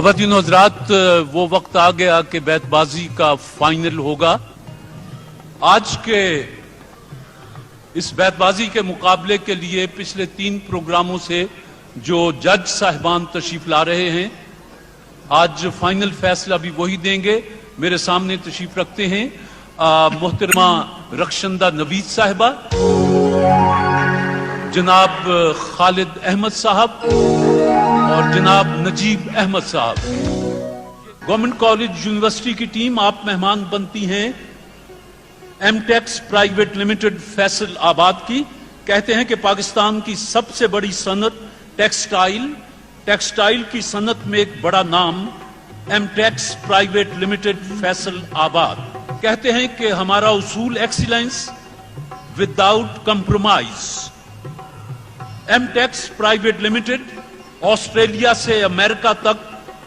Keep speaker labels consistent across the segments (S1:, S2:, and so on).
S1: خواتین و حضرات، وہ وقت آ گیا کہ بیت بازی کا فائنل ہوگا. آج کے اس بیت بازی کے مقابلے کے لیے پچھلے 3 پروگراموں سے جو جج صاحبان تشریف لا رہے ہیں، آج فائنل فیصلہ بھی وہی دیں گے. میرے سامنے تشریف رکھتے ہیں محترمہ رخشندہ نوید صاحبہ، جناب خالد احمد صاحب اور جناب نجیب احمد صاحب. گورنمنٹ کالج یونیورسٹی کی ٹیم آپ مہمان بنتی ہیں M Tex private limited Faisalabad کی. کہتے ہیں کہ پاکستان کی سب سے بڑی صنعت ٹیکسٹائل کی صنعت میں ایک بڑا نام M Tex private limited Faisalabad. کہتے ہیں کہ ہمارا اصول excellence without compromise. M Tex private limited Australia سے امریکہ تک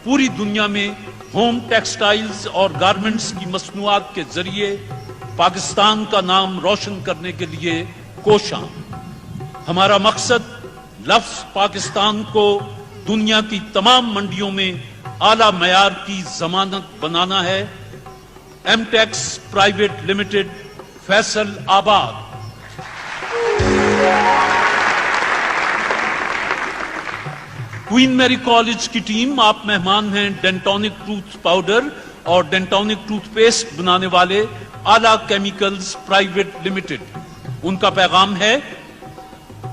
S1: پوری دنیا میں ہوم ٹیکسٹائلز اور گارمنٹس کی مصنوعات کے ذریعے پاکستان کا نام روشن کرنے کے لیے کوشاں. ہمارا مقصد لفظ پاکستان کو دنیا کی تمام منڈیوں میں اعلیٰ معیار کی ضمانت بنانا ہے. M Tex private limited Faisalabad. Queen میری کالج کی ٹیم آپ مہمان ہیں ڈینٹونک ٹوتھ پاؤڈر اور ڈینٹونک ٹوتھ پیسٹ بنانے والے اعلیٰ کیمیکلز پرائیویٹ لمیٹڈ. ان کا پیغام ہے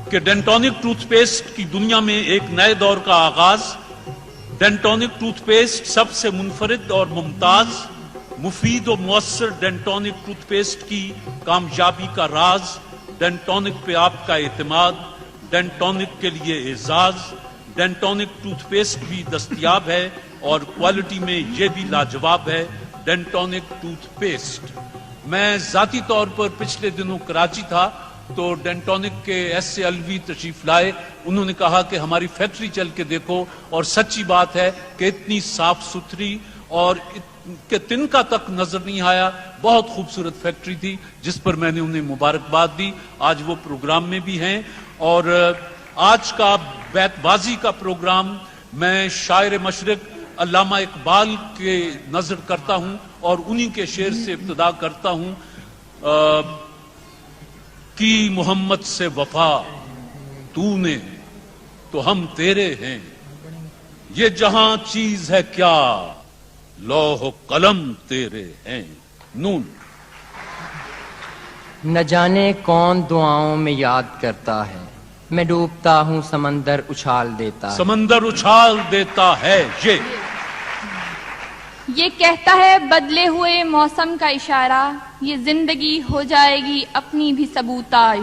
S1: کہ ڈینٹونک ٹوتھ پیسٹ کی دنیا میں ایک نئے دور کا آغاز. ڈینٹونک ٹوتھ پیسٹ سب سے منفرد اور ممتاز، مفید و مؤثر ڈینٹونک ٹوتھ پیسٹ کی کامیابی کا راز. ڈینٹونک پہ آپ کا اعتماد، ڈینٹونک کے لیے اعزاز. ڈینٹونک ٹوتھ پیسٹ بھی دستیاب ہے اور کوالٹی میں یہ بھی لاجواب ہے. ڈینٹونک ٹوتھ پیسٹ. میں ذاتی طور پر پچھلے دنوں کراچی تھا تو ڈینٹونک کے ایس سے الوی تشریف لائے. انہوں نے کہا کہ ہماری فیکٹری چل کے دیکھو، اور سچی بات ہے کہ اتنی صاف ستھری اور کہ تنکا تک نظر نہیں آیا. بہت خوبصورت فیکٹری تھی جس پر میں نے انہیں مبارکباد دی. آج وہ پروگرام میں بھی ہیں. اور آج کا بیت بازی کا پروگرام میں شاعر مشرق علامہ اقبال کے نظر کرتا ہوں اور انہی کے شعر سے ابتدا کرتا ہوں. کی محمد سے وفا تو نے تو ہم تیرے ہیں، یہ جہاں چیز ہے کیا لوح و قلم تیرے ہیں. نون.
S2: نہ جانے کون دعاؤں میں یاد کرتا ہے، میں ڈوبتا ہوں سمندر اچھال دیتا ہے.
S1: سمندر اچھال دیتا ہے.
S3: یہ کہتا ہے بدلے ہوئے موسم کا اشارہ، یہ زندگی ہو جائے گی اپنی بھی سبوتاژ.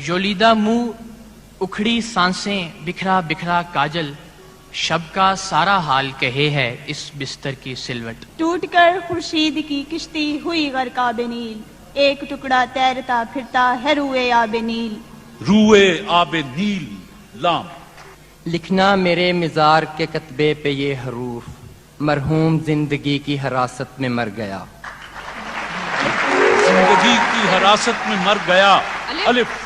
S4: یولیدہ منہ اکھڑی سانسیں بکھرا بکھرا کاجل، شب کا سارا حال کہے ہے اس بستر کی سلوٹ.
S5: ٹوٹ کر خورشید کی کشتی ہوئی غرق آب نیل، ایک ٹکڑا تیرتا پھرتا ہے روئے آب نیل.
S1: روئے آب نیل. لام.
S2: لکھنا میرے مزار کے کتبے پہ یہ حروف، مرحوم زندگی کی حراست میں مر گیا.
S1: زندگی کی حراست میں مر گیا. الف.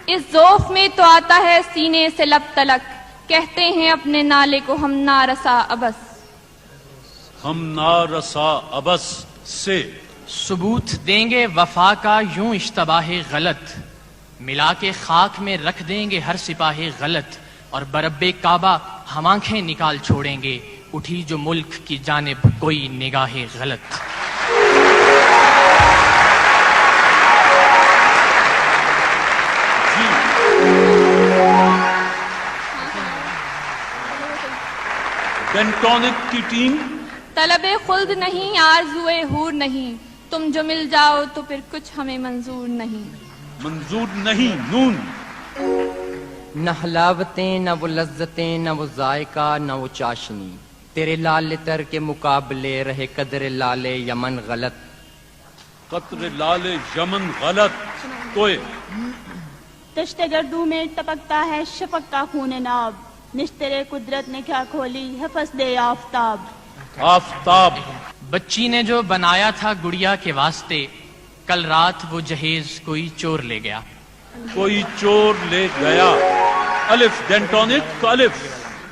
S3: اس ذوف میں تو آتا ہے سینے سے لب تلک، کہتے ہیں اپنے نالے کو ہم نارسا ابس.
S1: ہم نارسا ابس سے.
S4: ثبوت دیں گے وفا کا یوں اشتباہ غلط، ملا کے خاک میں رکھ دیں گے ہر سپاہ غلط، اور برب کعبہ ہم آنکھیں نکال چھوڑیں گے اٹھی جو ملک کی جانب کوئی نگاہ غلط.
S1: ڈینٹونک کی ٹیم.
S3: طلب خلد نہیں آرزوئے حور نہیں، تم جو مل جاؤ تو پھر کچھ ہمیں منظور نہیں.
S1: منظور نہیں. نون.
S2: نہ حلاوتیں نہ وہ لذتیں نہ وہ ذائقہ نہ وہ چاشنی، تیرے لال تر کے مقابلے رہے قدر لال یمن غلط.
S1: قطر لال یمن غلط. کوئے.
S5: دشت گردوں میں ٹپکتا ہے شفق کا خون ناب، نشترے قدرت نے کیا کھولی ہے فصلے آفتاب.
S1: آفتاب.
S4: بچی نے جو بنایا تھا گڑیا کے واسطے، کل رات وہ جہیز کوئی چور لے گیا.
S1: کوئی چور لے گیا. الف. ڈینٹونک. الف.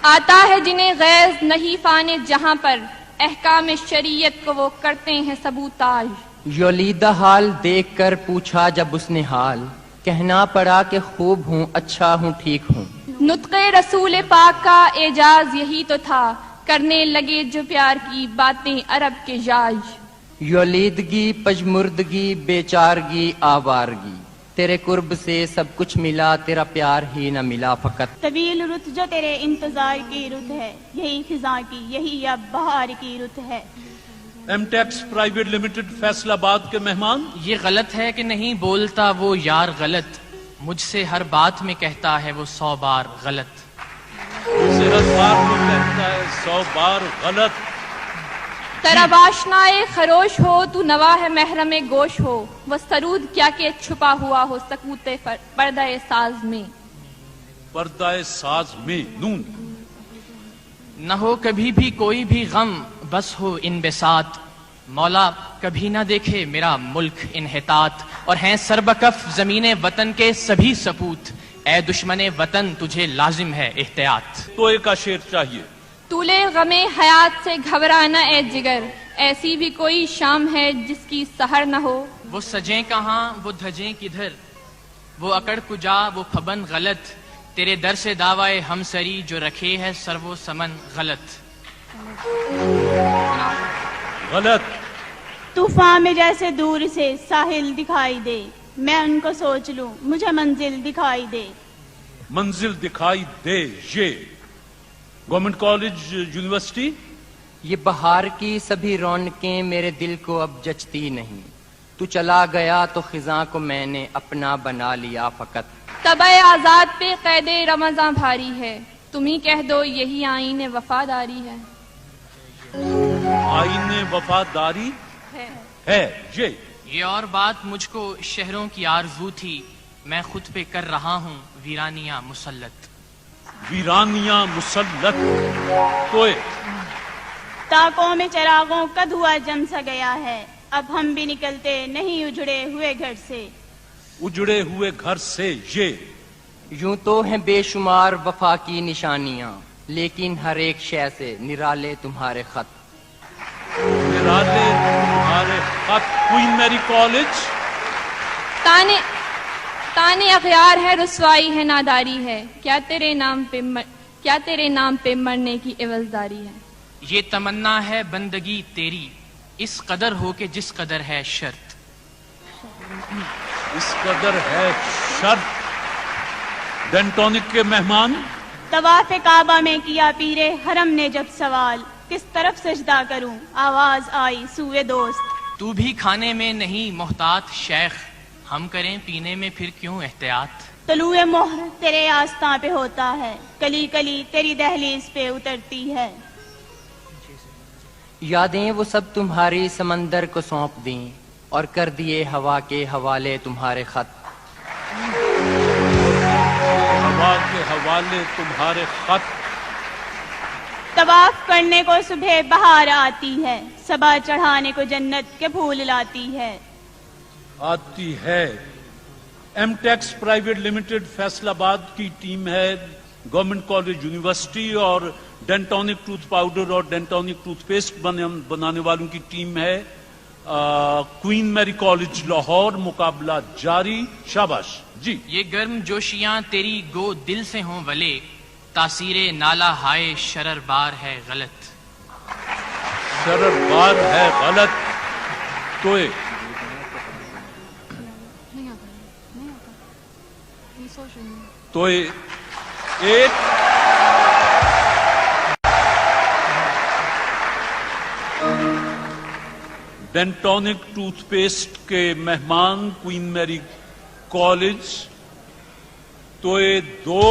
S3: آتا ہے جنہیں غیظ نہیں فانے جہاں پر، احکام شریعت کو وہ کرتے ہیں سبوتاژ۔
S2: یولیدہ حال دیکھ کر پوچھا جب اس نے حال، کہنا پڑا کہ خوب ہوں، اچھا ہوں، ٹھیک ہوں۔
S3: نطق رسول پاک کا اعجاز یہی تو تھا، کرنے لگے جو پیار کی باتیں عرب کے جاج۔
S2: یولیدگی، پژمردگی، بیچارگی، آوارگی، تیرے قرب سے سب کچھ ملا، تیرا پیار ہی نہ ملا فقط۔
S5: طویل رت جو تیرے انتظار کی رت ہے، یہی خزاں کی، یہی اب بہار کی رت ہے۔
S1: M Tex private limited Faisalabad کے مہمان،
S4: یہ غلط ہے کہ نہیں بولتا وہ یار غلط، مجھ سے ہر بات میں کہتا ہے وہ 100 بار غلط۔
S1: سے ہر بار وہ کہتا ہے 100 بار غلط۔
S3: طرب آشنائے خروش ہو تو نوا ہے محرم گوش ہو، وہ سرود کیا کہ چھپا ہوا ہو سکوت پردہ ساز میں۔
S1: پردہ ساز میں نون،
S4: نہ ہو کبھی بھی کوئی بھی غم، بس ہو ان بساط، مولا کبھی نہ دیکھے میرا ملک انحطاط، اور ہیں سربکف زمین وطن کے سبھی سپوت، اے دشمن وطن تجھے لازم ہے احتیاط۔
S1: تو ایک کا شعر چاہیے۔
S3: طولے غم حیات سے گھبرانا اے جگر، ایسی بھی کوئی شام ہے جس کی سحر نہ ہو۔
S4: وہ سجیں کہاں وہ دھجیں کدھر، وہ اکڑ کجا وہ پھبن غلط، تیرے در سے دعوائے ہم سری جو رکھے ہے سر و سمن غلط۔
S1: غلط۔
S5: طوفان میں جیسے دور سے ساحل دکھائی دے، میں ان کو سوچ لوں مجھے منزل دکھائی دے۔
S1: منزل دکھائی دے، یہ گورنمنٹ کالج یونیورسٹی۔
S2: یہ بہار کی سبھی رونقیں میرے دل کو اب جچتی نہیں، تو چلا گیا تو خزاں کو میں نے اپنا بنا لیا فقط۔
S3: طبع آزاد پہ قید رمضاں بھاری ہے، تم ہی کہہ دو یہی آئین وفاداری ہے۔
S1: آئین وفاداری ہے،
S4: یہ اور بات مجھ کو شہروں کی آرزو تھی، میں خود پہ کر رہا ہوں ویرانیاں مسلط۔
S1: ویرانیاں مسلط۔ تو
S5: تاکوں میں چراغوں کا دھواں جم سا گیا ہے، اب ہم بھی نکلتے نہیں اجڑے ہوئے گھر سے۔
S1: اجڑے ہوئے گھر سے، یہ
S2: یوں تو ہیں بے شمار وفا کی نشانیاں، لیکن ہر ایک شے سے نرالے تمہارے خط۔
S1: نرالے تمہارے خط۔ کوئین میری کالج۔
S3: تانے اغیار ہے، رسوائی ہے، ناداری ہے، کیا تیرے نام پہ مرنے کی عوضداری ہے۔
S4: یہ تمنا ہے بندگی تیری، اس قدر ہو کہ جس قدر ہے شرط۔
S1: اس قدر ہے شرط۔ ڈینٹونک کے مہمان،
S5: طواف کعبہ میں کیا پیرے حرم نے جب سوال، کس طرف سجدہ کروں، آواز آئی سوئے دوست۔
S4: تو بھی کھانے میں نہیں محتاط شیخ، ہم کریں پینے میں پھر کیوں احتیاط۔
S5: طلوع مہر تیرے آستاں پہ ہوتا ہے، کلی کلی تیری دہلیز پہ اترتی ہے۔
S2: یادیں وہ سب تمہاری سمندر کو سونپ دیں، اور کر دیے ہوا کے حوالے تمہارے خط۔
S1: ہوا کے حوالے تمہارے خط۔
S5: طواف کرنے کو صبح بہار آتی ہے، صبا چڑھانے کو جنت کے پھول لاتی ہے۔
S1: آتی ہے۔ M Tex private limited Faisalabad کی ٹیم ہے، گورنمنٹ کالج یونیورسٹی، اور ڈینٹونک ٹوتھ پاؤڈر اور ڈینٹونک ٹوتھ پیسٹ بنانے والوں کی ٹیم ہے کوئین میری کالج لاہور۔ مقابلہ جاری، شاباش جی۔
S4: یہ گرم جوشیاں تیری گو دل سے ہوں ولے، تاثیر نالا ہائے شرر بار ہے غلط۔
S1: شرر بار ہے غلط۔ تو ایک ڈینٹونک ٹوتھ پیسٹ کے مہمان کوئین میری کالج، تو دو،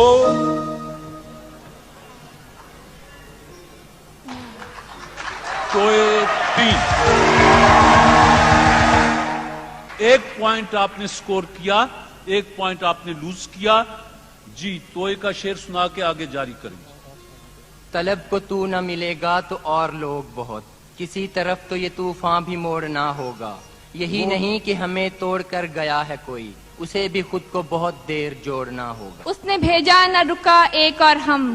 S1: تو تین۔ ایک پوائنٹ آپ نے سکور کیا، ایک پوائنٹ آپ نے لوز کیا جی۔ توئے کا شعر سنا کے آگے جاری کریں۔
S2: طلب کو تو نہ ملے گا تو اور لوگ بہت، کسی طرف تو یہ طوفان بھی موڑنا ہوگا، یہی نہیں کہ ہمیں توڑ کر گیا ہے کوئی، اسے بھی خود کو بہت دیر جوڑنا ہوگا۔
S3: اس نے بھیجا نہ رکا ایک اور ہم،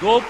S1: 2